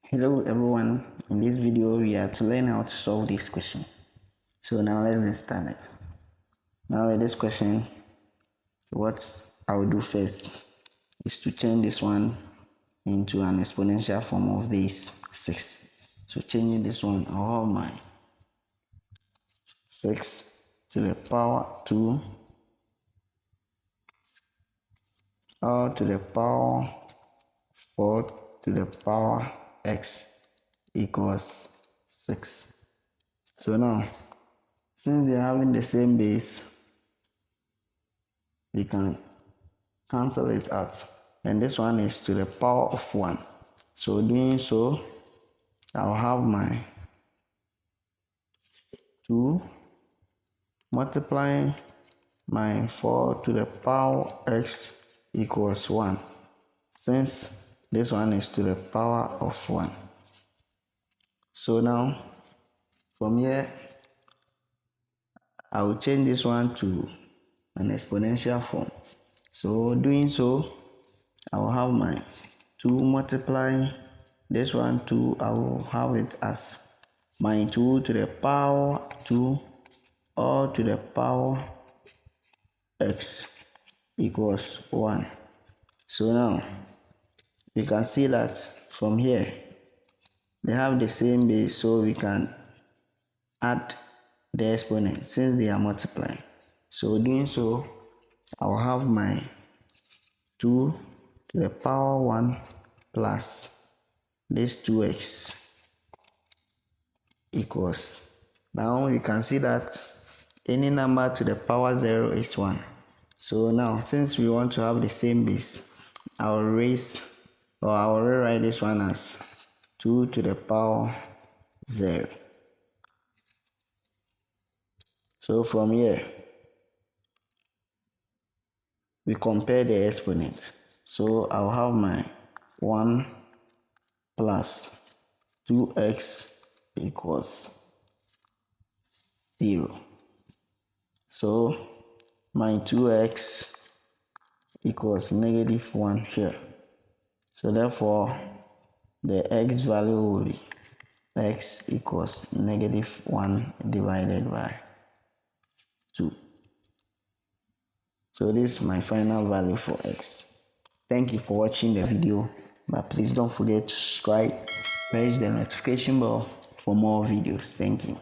Hello everyone, in this video we are to learn how to solve this question. So now let's get started. Now with this question, what I will do first is to change this one into an exponential form of base 6. So changing this one, I'll have my 6 to the power 2 or to the power 4 to the power x equals 6. So now, since they are having the same base, we can cancel it out. And this one is to the power of 1. So doing so, I'll have my 2 multiplying my 4 to the power x equals 1. Since this one is to the power of 1. So now, from here, I will change this one to an exponential form. So doing so, I will have my 2 multiplying this one 2, I will have it as my 2 to the power 2 or to the power x equals 1. So now, we can see that from here, they have the same base, so we can add the exponent since they are multiplying. So doing so, I will have my 2 to the power 1 plus this 2x equals. Now you can see that any number to the power 0 is 1. So now, since we want to have the same base, I will rewrite this one as 2 to the power 0. So from here, we compare the exponents. So I'll have my 1 plus 2x equals 0. So my 2x equals negative 1 here. So therefore, the x value will be x equals negative 1 divided by 2. So this is my final value for x. Thank you for watching the video, but please don't forget to subscribe, press the notification bell for more videos. Thank you.